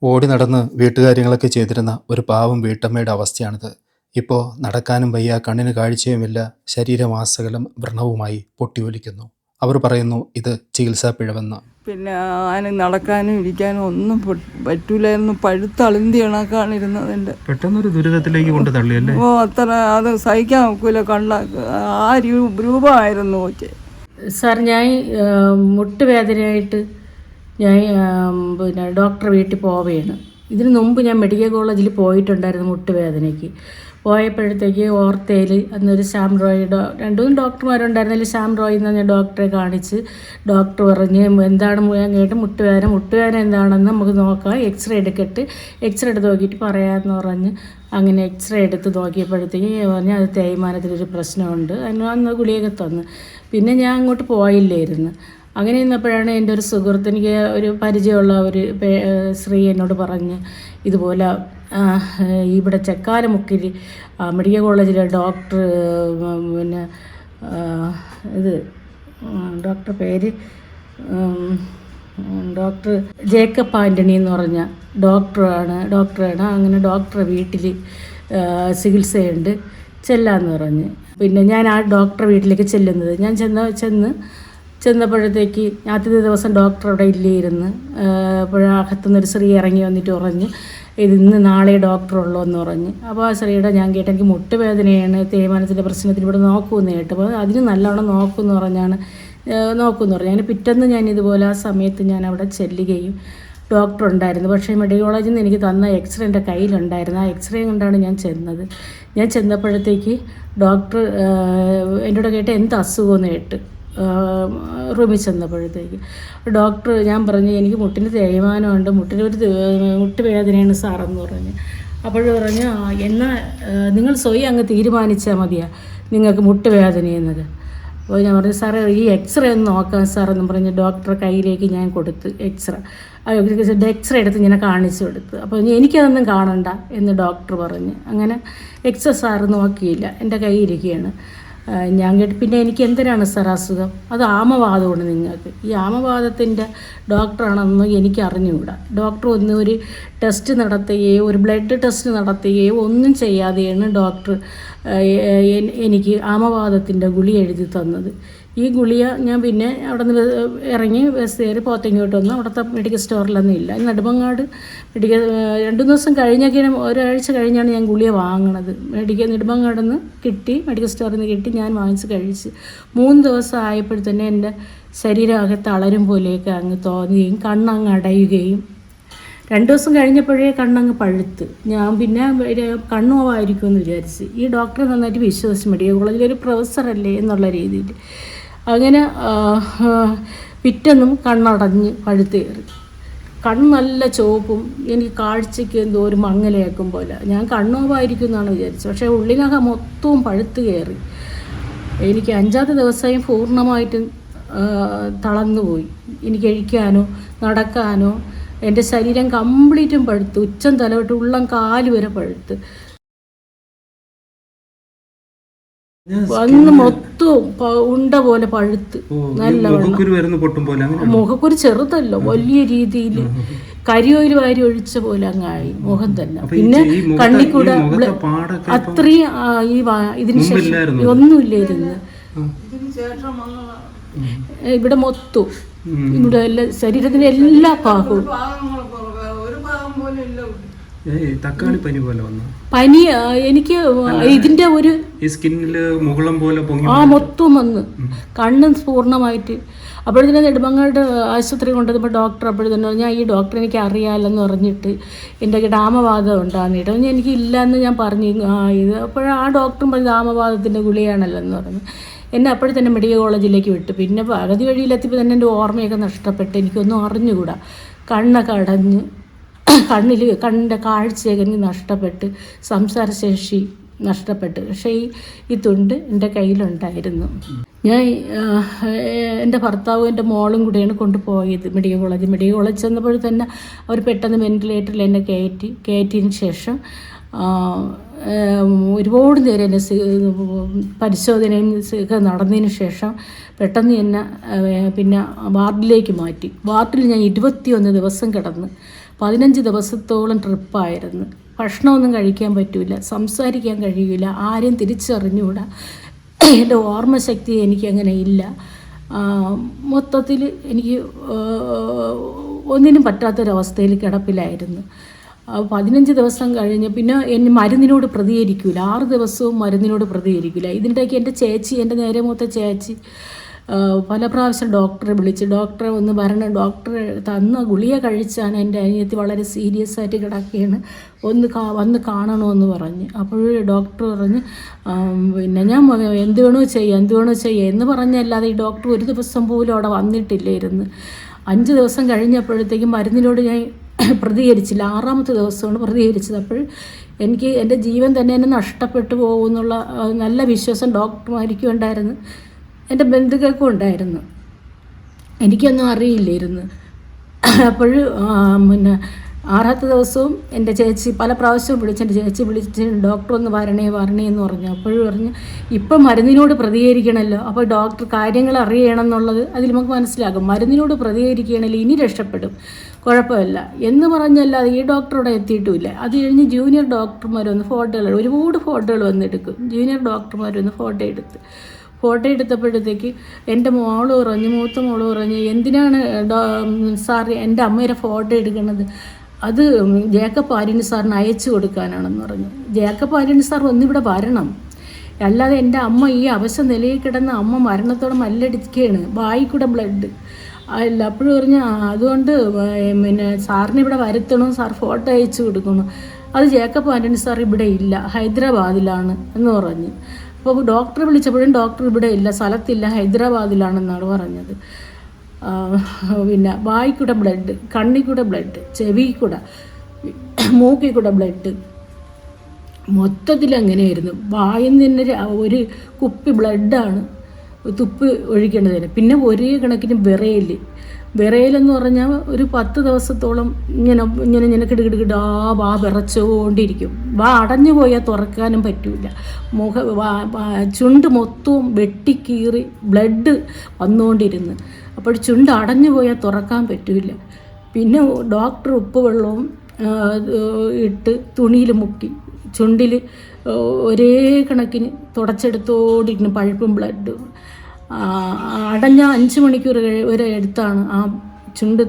ഓടി നടന്ന് വീട്ടുകാര്യങ്ങളൊക്കെ ചെയ്തിരുന്ന ഒരു പാവം വീട്ടമ്മയുടെ അവസ്ഥയാണിത്. ഇപ്പോൾ നടക്കാനും വയ്യ, കണ്ണിന് കാഴ്ചയുമില്ല, ശരീരമാസകലം വ്രണവുമായി പൊട്ടിയൊലിക്കുന്നു. അവർ പറയുന്നു ഇത് ചികിത്സാ പിഴവെന്ന്. പിന്നെ അതിന് നടക്കാനും ഇരിക്കാനും ഒന്നും പറ്റൂലായിരുന്നു. പഴുത്തളിന്തി കണക്കാണിരുന്നത്. എൻ്റെ പെട്ടെന്നൊരു ദുരിതത്തിലേക്ക് കൊണ്ട് തള്ളിയല്ലേ? അത്ര അത് സഹിക്കാൻ നോക്കൂല. ആ രൂപമായിരുന്നു. സാർ, ഞാൻ മുട്ടുവേദനയായിട്ട് ഞാൻ പിന്നെ ഡോക്ടറെ വീട്ടിൽ പോവുകയാണ്. ഇതിന് മുമ്പ് ഞാൻ മെഡിക്കൽ കോളേജിൽ പോയിട്ടുണ്ടായിരുന്നു മുട്ടുവേദനയ്ക്ക്. പോയപ്പോഴത്തേക്ക് ഓർത്തയിൽ അന്നൊരു ശ്യാം റോയ് 2-3 ഡോക്ടർമാരുണ്ടായിരുന്നു. അതിൽ ശ്യാം റോയ് എന്ന് പറഞ്ഞ ഡോക്ടറെ കാണിച്ച് ഡോക്ടർ പറഞ്ഞ് എന്താണ് ഞാൻ കേട്ട് മുട്ടുവേദന എന്താണെന്ന് നമുക്ക് നോക്കാം, എക്സ്റേ എടുക്കട്ട്, എക്സ്റേ എടുത്ത് നോക്കിയിട്ട് പറയാമെന്ന് പറഞ്ഞ് അങ്ങനെ എക്സ്റേ എടുത്ത് നോക്കിയപ്പോഴത്തേക്ക് പറഞ്ഞ് അത് തേയ്മാനത്തിലൊരു പ്രശ്നമുണ്ട്. അന്ന് ഗുളികയൊക്കെ തന്നു. പിന്നെ ഞാൻ അങ്ങോട്ട് പോയില്ലായിരുന്നു. അങ്ങനെ ഇന്നപ്പോഴാണ് എൻ്റെ ഒരു സുഹൃത്ത്, എനിക്ക് ഒരു പരിചയമുള്ള ഒരു സ്ത്രീ എന്നോട് പറഞ്ഞ് ഇതുപോലെ ഇവിടെ ചെക്കാലമുക്കിൽ മെഡിക്കൽ കോളേജിലെ ഡോക്ടർ, പിന്നെ ഡോക്ടർ പേര് ഡോക്ടർ ജേക്കബ് ആൻ്റണി എന്ന് പറഞ്ഞ ഡോക്ടറാണ്. അങ്ങനെ ഡോക്ടറെ വീട്ടിൽ ചികിത്സയുണ്ട്, ചെല്ലാമെന്ന് പറഞ്ഞ്. പിന്നെ ഞാൻ ആ ഡോക്ടറെ വീട്ടിലേക്ക് ചെല്ലുന്നത്, ഞാൻ ചെന്നപ്പോഴത്തേക്ക് ആദ്യത്തെ ദിവസം ഡോക്ടർ അവിടെ ഇല്ലായിരുന്നു. അപ്പോഴകത്തുനിന്നൊരു സ്ത്രീ ഇറങ്ങി വന്നിട്ട് പറഞ്ഞ് ഇത് ഇന്ന് നാളെ ഡോക്ടറുള്ളൂ എന്ന് പറഞ്ഞ്. അപ്പോൾ ആ സ്ത്രീയുടെ ഞാൻ കേട്ട് എനിക്ക് മുട്ടുവേദനയാണ്, തേയ്മാനത്തിൻ്റെ പ്രശ്നത്തിന് ഇവിടെ നോക്കുമെന്ന് കേട്ടു. അപ്പോൾ അതിന് നല്ലവണ്ണം നോക്കുമെന്ന് പറഞ്ഞാണ് അങ്ങനെ പിറ്റേന്ന് ഞാൻ ഇതുപോലെ ആ സമയത്ത് ഞാൻ അവിടെ ചെല്ലുകയും ഡോക്ടർ ഉണ്ടായിരുന്നു. പക്ഷേ മെഡിക്കൽ കോളേജിൽ നിന്ന് എനിക്ക് തന്ന എക്സ്റേ എൻ്റെ കയ്യിലുണ്ടായിരുന്നു. ആ എക്സ്റേ കൊണ്ടാണ് ഞാൻ ചെന്നത്. ഞാൻ ചെന്നപ്പോഴത്തേക്ക് ഡോക്ടർ എന്നോട് കേട്ട് എന്ത് അസുഖമെന്ന് കേട്ട് റൂമിൽ ചെന്നപ്പോഴത്തേക്ക് ഡോക്ടർ, ഞാൻ പറഞ്ഞു എനിക്ക് മുട്ടിന് തേയ്മാനമുണ്ട്, മുട്ടുവേദനയാണ് സാറെന്ന് പറഞ്ഞു. അപ്പോഴും പറഞ്ഞു എന്നാൽ നിങ്ങൾ സ്വയം അങ്ങ് തീരുമാനിച്ചാൽ മതിയാ നിങ്ങൾക്ക് മുട്ടുവേദനയെന്നത്. അപ്പോൾ ഞാൻ പറഞ്ഞു സാറേ ഈ എക്സ്റേ ഒന്ന് നോക്കാം സാറെന്ന് പറഞ്ഞ് ഡോക്ടറെ കയ്യിലേക്ക് ഞാൻ കൊടുത്ത് എക്സ്റേ എടുത്ത് ഇങ്ങനെ കാണിച്ചു കൊടുത്തു. അപ്പോൾ എനിക്കതൊന്നും കാണണ്ട എന്ന് ഡോക്ടർ പറഞ്ഞ്. അങ്ങനെ എക്സ്റേ സാറ് നോക്കിയില്ല, എൻ്റെ കയ്യിലിരിക്കുകയാണ്. ഞാൻ കേട്ട് പിന്നെ എനിക്ക് എന്തിനാണ് സാർ അസുഖം? അത് ആമവാദമാണ് നിങ്ങൾക്ക്. ഈ ആമവാദത്തിൻ്റെ ഡോക്ടറാണെന്ന് എനിക്ക് അറിഞ്ഞുകൂടാ. ഡോക്ടർ ഒരു ടെസ്റ്റ് നടത്തുകയോ ഒരു ബ്ലഡ് ടെസ്റ്റ് നടത്തുകയോ ഒന്നും ചെയ്യാതെയാണ് ഡോക്ടർ എനിക്ക് ആമവാദത്തിൻ്റെ ഗുളിക എഴുതി തന്നത്. ഈ ഗുളിക ഞാൻ പിന്നെ അവിടെ നിന്ന് ഇറങ്ങി ബസ് കയറി പോത്തങ്ങോട്ട് വന്നു. അവിടുത്തെ മെഡിക്കൽ സ്റ്റോറിലൊന്നും ഇല്ല. നെടുമങ്ങാട് മെഡിക്കൽ 2 ദിവസം കഴിഞ്ഞൊക്കെയാണ്, ഒരാഴ്ച കഴിഞ്ഞാണ് ഞാൻ ഗുളിക വാങ്ങണത്. നെടുമങ്ങാട് നിന്ന് കിട്ടി, മെഡിക്കൽ സ്റ്റോറിൽ നിന്ന് കിട്ടി, ഞാൻ വാങ്ങിച്ച് കഴിച്ച് 3 ദിവസം ആയപ്പോഴത്തന്നെ എൻ്റെ ശരീരമാകെ തളരും പോലെയൊക്കെ അങ്ങ് തോന്നുകയും കണ്ണങ്ങ് അടയുകയും 2 ദിവസം കഴിഞ്ഞപ്പോഴേ കണ്ണങ്ങ് പഴുത്ത്. ഞാൻ പിന്നെ കണ്ണുമായിരിക്കുമെന്ന് വിചാരിച്ച് ഈ ഡോക്ടറെ നന്നായിട്ട് വിശ്വസിച്ച് മെഡിക്കൽ കോളേജിലൊരു പ്രൊഫസറല്ലേ എന്നുള്ള രീതിയിൽ അങ്ങനെ പിറ്റെന്നും കണ്ണടഞ്ഞ് പഴുത്ത് കയറി. കണ്ണ് നല്ല ചുവപ്പും എനിക്ക് കാഴ്ചയ്ക്ക് എന്തോ ഒരു മങ്ങലയാക്കും പോലെ. ഞാൻ കണ്ണുമായിരിക്കും എന്നാണ് വിചാരിച്ചത്. പക്ഷേ ഉള്ളിനകം മൊത്തവും പഴുത്ത് കയറി. എനിക്ക് 5ാമത്തെ ദിവസമായി പൂർണ്ണമായിട്ടും തളർന്നുപോയി. എനിക്ക് എഴിക്കാനോ നടക്കാനോ, എൻ്റെ ശരീരം കംപ്ലീറ്റും പഴുത്ത്, ഉച്ചം തലവിട്ട് ഉള്ളം കാല് വരെ പഴുത്ത്. അന്ന് മൊത്തവും ഉണ്ട പോലെ പഴുത്ത് നല്ല മുഖക്കുരു ചെറുതല്ലോ, വലിയ രീതിയിൽ കരിയോയിൽ വാരി ഒഴിച്ച പോലെ അങ്ങായി മുഖം തന്നെ. പിന്നെ കണ്ണിക്കൂടെ അത്രയും ഇതിന് ശേഷം ഒന്നുമില്ലായിരുന്നു. ഇവിടെ മൊത്തം ഇവിടെ ശരീരത്തിന്റെ എല്ലാ ഭാഗവും പനി. എനിക്ക് ഇതിന്റെ ഒരു മൊത്തം വന്ന് കണ്ണ് പൂർണ്ണമായിട്ട്. അപ്പോഴത്തന്നെ നെടുമങ്ങാട് ആശുപത്രി കൊണ്ടുവന്നപ്പോൾ ഡോക്ടർ അപ്പോഴത്തന്നെ പറഞ്ഞാൽ ഈ ഡോക്ടർ എനിക്ക് അറിയാമല്ലെന്ന് പറഞ്ഞിട്ട് എൻ്റെ ആമവാദം ഉണ്ടാകുന്നിട്ട് എനിക്ക് ഇല്ലയെന്ന് ഞാൻ പറഞ്ഞു. ഇത് അപ്പോഴാ ആ ഡോക്ടറും പറഞ്ഞത് ആമവാദത്തിൻ്റെ ഗുളികയാണല്ലോ എന്ന് പറഞ്ഞു. എന്നെ അപ്പോഴും തന്നെ മെഡിക്കൽ കോളേജിലേക്ക് വിട്ടു. പിന്നെ പകുതി വഴിയിലെത്തിയപ്പോൾ തന്നെ എൻ്റെ ഓർമ്മയൊക്കെ നഷ്ടപ്പെട്ട് എനിക്കൊന്നും അറിഞ്ഞുകൂടാ. കണ്ണൊക്കെ അടഞ്ഞ് കണ്ണിൻ്റെ കാഴ്ചയൊക്കെ എനിക്ക് നഷ്ടപ്പെട്ട്, സംസാരശേഷി നഷ്ടപ്പെട്ട്. പക്ഷേ ഈ തുണ്ട് എൻ്റെ കയ്യിലുണ്ടായിരുന്നു. ഞാൻ എൻ്റെ ഭർത്താവും എൻ്റെ മോളും കൂടെയാണ് കൊണ്ടുപോയത് മെഡിക്കൽ കോളേജ് ചെന്നപ്പോൾ തന്നെ അവർ പെട്ടെന്ന് വെന്റിലേറ്ററിൽ എന്നെ കയറ്റിയതിന് ശേഷം ഒരുപാട് നേരം എന്നെ പരിശോധനയും ഒക്കെ നടന്നതിന് ശേഷം പെട്ടെന്ന് എന്നെ പിന്നെ വാർഡിലേക്ക് മാറ്റി. വാർഡിൽ ഞാൻ 21 ദിവസം കിടന്ന് 15 ദിവസത്തോളം ട്രിപ്പായിരുന്നു. ഭക്ഷണമൊന്നും കഴിക്കാൻ പറ്റില്ല, സംസാരിക്കാൻ കഴിയില്ല, ആരെയും തിരിച്ചറിഞ്ഞുകൂടാ. എൻ്റെ ഓർമ്മശക്തി എനിക്കങ്ങനെ ഇല്ല. മൊത്തത്തിൽ എനിക്ക് ഒന്നിനും പറ്റാത്തൊരവസ്ഥയിൽ കിടപ്പിലായിരുന്നു. 15 ദിവസം കഴിഞ്ഞ് പിന്നെ എന്നെ മരുന്നിനോട് പ്രതികരിക്കില്ല. 6 ദിവസവും മരുന്നിനോട് പ്രതികരിക്കില്ല. ഇതിൻ്റെയൊക്കെ എൻ്റെ ചേച്ചി, എൻ്റെ നേരെ മൂത്ത ചേച്ചി പല പ്രാവശ്യം ഡോക്ടറെ വിളിച്ച്, ഡോക്ടറെ ഒന്ന് വരണം, ഡോക്ടറെ തന്ന ഗുളിക കഴിച്ചാണ് എൻ്റെ അനിയത്തി വളരെ സീരിയസ് ആയിട്ട് കിടക്കുകയാണ്, വന്ന് കാണണമെന്ന് പറഞ്ഞ്. അപ്പോൾ ഡോക്ടർ പറഞ്ഞ് പിന്നെ ഞാൻ എന്ത് വേണോ ചെയ്യുക എന്ന് പറഞ്ഞല്ലാതെ ഈ ഡോക്ടർ ഒരു ദിവസം പോലും അവിടെ വന്നിട്ടില്ലായിരുന്നു. 5 ദിവസം കഴിഞ്ഞപ്പോഴത്തേക്കും മരുന്നിനോട് ഞാൻ പ്രതികരിച്ചില്ല. 6ാമത്തെ ദിവസമാണ് പ്രതികരിച്ചത്. അപ്പോൾ എനിക്ക് എൻ്റെ ജീവൻ തന്നെ എന്നെ നഷ്ടപ്പെട്ടു പോകുമെന്നുള്ള നല്ല വിശ്വാസം ഡോക്ടർമാർക്കും ഉണ്ടായിരുന്നു, എൻ്റെ ബന്ധുക്കൾക്കും ഉണ്ടായിരുന്നു. എനിക്കൊന്നും അറിയില്ലായിരുന്നു. അപ്പോൾ പിന്നെ 6ാമത്തെ ദിവസവും എൻ്റെ ചേച്ചി പല പ്രാവശ്യവും എൻ്റെ ചേച്ചി വിളിച്ച് ഡോക്ടർ ഒന്ന് വരണേ എന്ന് പറഞ്ഞു. അപ്പോഴും പറഞ്ഞു ഇപ്പം മരുന്നിനോട് പ്രതികരിക്കണമല്ലോ, അപ്പോൾ ഡോക്ടർ കാര്യങ്ങൾ അറിയണം എന്നുള്ളത് അതിൽ നമുക്ക് മനസ്സിലാകും. മരുന്നിനോട് പ്രതികരിക്കണമല്ലോ, ഇനി രക്ഷപ്പെടും, കുഴപ്പമില്ല എന്ന് പറഞ്ഞല്ലാതെ ഈ ഡോക്ടറോടെ എത്തിയിട്ടുമില്ല. അത് കഴിഞ്ഞ് ജൂനിയർ ഡോക്ടർമാർ വന്ന് ഒരുപാട് ഫോട്ടോകൾ വന്നെടുക്കും. ജൂനിയർ ഡോക്ടർമാർ വന്ന് ഫോട്ടോ എടുത്തപ്പോഴത്തേക്ക് എൻ്റെ മൂത്ത മോള് പറഞ്ഞു എന്തിനാണ് സാർ എൻ്റെ അമ്മയുടെ ഫോട്ടോ എടുക്കുന്നത്, അത് ജേക്കബ് ആര്യൻ സാറിന് അയച്ചു കൊടുക്കാനാണെന്ന് പറഞ്ഞു. ജേക്കബ് ആര്യൻ സാർ ഒന്നിവിടെ വരണം, അല്ലാതെ എൻ്റെ അമ്മ ഈ അവശ നിലയിൽ കിടന്ന അമ്മ മരണത്തോടെ മല്ലടിക്കുകയാണ്, വായിക്കൂടെ ബ്ലഡ് അല്ല. അപ്പോഴും പറഞ്ഞു അതുകൊണ്ട് പിന്നെ സാറിന് ഇവിടെ വരുത്തണം, സാർ ഫോട്ടോ അയച്ചു കൊടുക്കണം. അത് ജേക്കബ് ആൻ്റണി സാർ ഇവിടെ ഇല്ല, ഹൈദരാബാദിലാണ് എന്ന് പറഞ്ഞു. അപ്പോൾ ഡോക്ടറെ വിളിച്ചപ്പോഴും ഡോക്ടർ ഇവിടെ ഇല്ല, സ്ഥലത്തില്ല, ഹൈദരാബാദിലാണെന്നാണ് പറഞ്ഞത്. പിന്നെ വായിക്കൂടെ ബ്ലഡ്, കണ്ണിക്കൂടെ ബ്ലഡ്, ചെവിക്കൂടെ, മൂക്കിക്കൂടെ ബ്ലഡ്, മൊത്തത്തിൽ അങ്ങനെയായിരുന്നു. വായിൽ നിന്ന് ഒരു കുപ്പി ബ്ലഡാണ് തുപ്പി ഒഴിക്കേണ്ടതിന്. പിന്നെ ഒരേ കണക്കിന് വിറയലെന്ന് പറഞ്ഞാൽ ഒരു 10 ദിവസത്തോളം ഇങ്ങനെ കിടുകിടുകിടാ വാ വിറച്ചുകൊണ്ടിരിക്കും. വാ അടഞ്ഞു പോയാൽ തുറക്കാനും പറ്റില്ല. ചുണ്ട് മൊത്തവും വെട്ടിക്കീറി ബ്ലഡ് വന്നുകൊണ്ടിരുന്നു. അപ്പോൾ ചുണ്ട് അടഞ്ഞു പോയാൽ തുറക്കാൻ പറ്റില്ല. പിന്നെ ഡോക്ടർ ഉപ്പ് വെള്ളവും ഇട്ട് തുണിയിൽ മുക്കി ചുണ്ടിൽ ഒരേ കണക്കിന് തുടച്ചെടുത്തോണ്ടിരിക്കുന്നു, പഴുപ്പും ബ്ലഡും. അടഞ്ഞ 5 മണിക്കൂർ വരെ എടുത്താണ് ആ ചുണ്ട്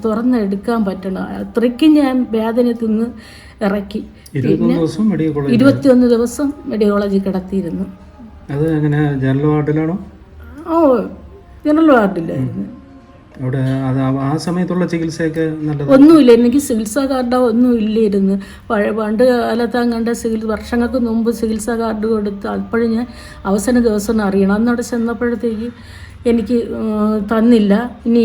തുറന്നെടുക്കാൻ പറ്റണം. അത്രയ്ക്കും ഞാൻ വേദന തിന്ന് ഇറക്കി. പിന്നെ 21 ദിവസം മെഡിക്കൽ കോളേജിൽ കിടത്തിയിരുന്നു. അത് എങ്ങനെ ജനറൽ വാർഡിലാണോ? ജനറൽ വാർഡിലായിരുന്നു. അവിടെ ആ സമയത്തുള്ള ചികിത്സയൊക്കെ നല്ലത് ഒന്നുമില്ല. എനിക്ക് ചികിത്സാ കാർഡോ ഒന്നും ഇല്ലായിരുന്നു. പണ്ട് കാലത്താൻ കണ്ട വർഷങ്ങൾക്ക് മുമ്പ് ചികിത്സാ കാർഡ് കൊടുത്ത് അപ്പോഴും ഞാൻ അവസാന ദിവസം അറിയണം. അന്നവിടെ ചെന്നപ്പോഴത്തേക്ക് എനിക്ക് തന്നില്ല.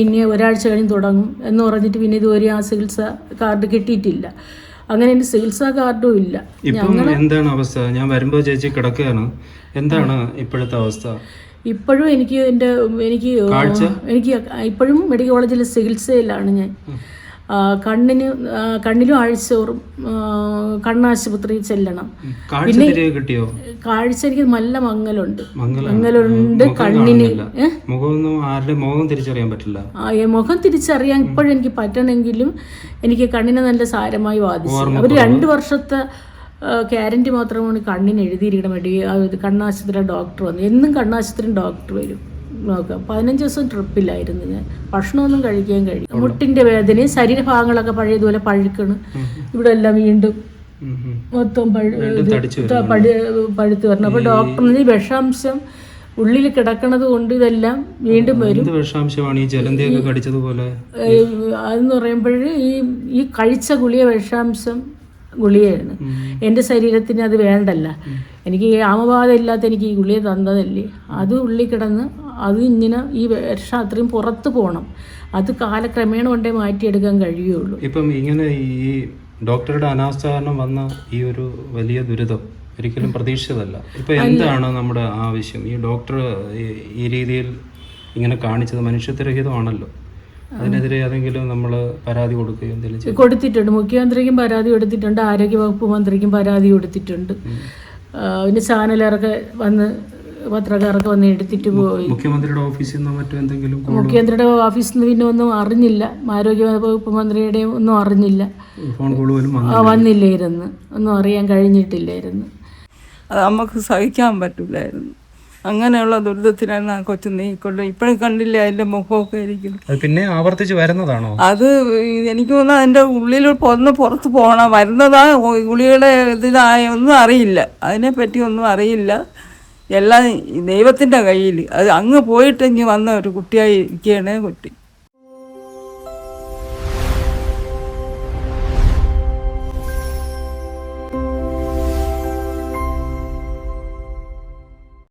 ഇനി ഒരാഴ്ച കഴിഞ്ഞ് തുടങ്ങും എന്ന് പറഞ്ഞിട്ട് പിന്നെ ഇതുവരെ ആ ചികിത്സാ കാർഡ് കിട്ടിയിട്ടില്ല. അങ്ങനെ എനിക്ക് ചികിത്സാ കാർഡും ഇല്ല. എന്താണ് അവസ്ഥ? ഞാൻ വരുമ്പോൾ ചേച്ചി കിടക്കുകയാണ്, എന്താണ് ഇപ്പോഴത്തെ അവസ്ഥ? ഇപ്പോഴും എനിക്ക് ഇപ്പോഴും മെഡിക്കൽ കോളേജിലെ ചികിത്സയിലാണ് ഞാൻ. കണ്ണിലും ആഴ്ചയോറും കണ്ണാശുപത്രിയിൽ ചെല്ലണം. പിന്നെ കാഴ്ച എനിക്ക് നല്ല മങ്ങലുണ്ട്. കണ്ണിന് മുഖം തിരിച്ചറിയാൻ ഇപ്പോഴെനിക്ക് പറ്റണമെങ്കിലും എനിക്ക് കണ്ണിനെ നല്ല സാരമായി ബാധിച്ചു. അവർ 2 വർഷത്തെ ഗ്യാരണ്ടി മാത്രമാണ് കണ്ണിന് എഴുതിയിരിക്കണം. കണ്ണാശുപത്രി ഡോക്ടർ വന്നു. എന്നും കണ്ണാശുപത്രി ഡോക്ടർ വരും നോക്കാം. 15 ദിവസം ട്രിപ്പിലായിരുന്നു ഞാൻ. ഭക്ഷണമൊന്നും കഴിക്കാൻ കഴിയും. മുട്ടിൻ്റെ വേദനയും ശരീരഭാഗങ്ങളൊക്കെ പഴയതുപോലെ പഴുക്കണം. ഇവിടെ എല്ലാം വീണ്ടും മൊത്തം പഴുത്ത് വരണം. അപ്പോൾ ഡോക്ടറിന് വിഷാംശം ഉള്ളിൽ കിടക്കണത് കൊണ്ട് ഇതെല്ലാം വീണ്ടും വരും. അതെന്ന് പറയുമ്പോൾ ഈ കഴിച്ച ഗുളിക വിഷാംശം ഗുളികയാണ്. എൻ്റെ ശരീരത്തിന് അത് വേണ്ടല്ല. എനിക്ക് ആമബാധ ഇല്ലാത്ത എനിക്ക് ഈ ഗുളിക തന്നതല്ലേ, അത് ഉള്ളിൽ കിടന്ന് അത് ഇങ്ങനെ ഈ വിഷം അത്രയും പുറത്ത് പോകണം. അത് കാലക്രമേണ കൊണ്ടേ മാറ്റിയെടുക്കാൻ കഴിയുള്ളൂ. ഇപ്പം ഇങ്ങനെ ഈ ഡോക്ടറുടെ അനാസ്ഥ കാരണം വന്ന ഈ ഒരു വലിയ ദുരിതം ഒരിക്കലും പ്രതീക്ഷിച്ചതല്ല. ഇപ്പം എന്താണ് നമ്മുടെ ആവശ്യം? ഈ ഡോക്ടർ ഈ രീതിയിൽ ഇങ്ങനെ കാണിച്ചത് മനുഷ്യത്വരഹിതമാണല്ലോ. അതിനെതിരെ ഏതെങ്കിലും നമ്മൾ പരാതി കൊടുക്കുകയോ എന്തെങ്കിലും കൊടുത്തിട്ടുണ്ട്. മുഖ്യമന്ത്രിക്കും പരാതി കൊടുത്തിട്ടുണ്ട്, ആരോഗ്യവകുപ്പ് മന്ത്രിക്കും പരാതി കൊടുത്തിട്ടുണ്ട്. പിന്നെ ചാനലുകാരൊക്കെ വന്ന് പത്രക്കാരൊക്കെ വന്ന് എടുത്തിട്ട് പോയി. മുഖ്യമന്ത്രിയുടെ ഓഫീസിൽ നിന്നോ മറ്റോ എന്തെങ്കിലും മുഖ്യമന്ത്രിയുടെ ഓഫീസിൽ നിന്ന് പിന്നെ ഒന്നും അറിഞ്ഞില്ല, ആരോഗ്യ വകുപ്പ് മന്ത്രിയുടെയും ഒന്നും അറിഞ്ഞില്ല, ഫോൺ കോൾ പോലും വന്നില്ലായിരുന്നു, ഒന്നും അറിയാൻ കഴിഞ്ഞിട്ടില്ലായിരുന്നു. അത് നമുക്ക് സഹിക്കാൻ പറ്റില്ലായിരുന്നു. അങ്ങനെയുള്ള ദുരിതത്തിലാണ് ആ കൊച്ചു നീക്കൊണ്ട് ഇപ്പോഴും കണ്ടില്ലേ അതിൻ്റെ മുഖമൊക്കെ ഇരിക്കുന്നു. അത് പിന്നെ ആവർത്തിച്ച് വരുന്നതാണോ? അത് എനിക്ക് തോന്നുന്നു അതിൻ്റെ ഉള്ളിൽ പുറത്ത് പോകണം, വരുന്നതാ ഗുളിയുടെ ഇതിനായ ഒന്നും അറിയില്ല, അതിനെപ്പറ്റി ഒന്നും അറിയില്ല. എല്ലാം ദൈവത്തിൻ്റെ കയ്യിൽ. അത് അങ്ങ് പോയിട്ട് ഇനി വന്ന ഒരു കുട്ടിയായി ഇരിക്കുകയാണ് കുട്ടി.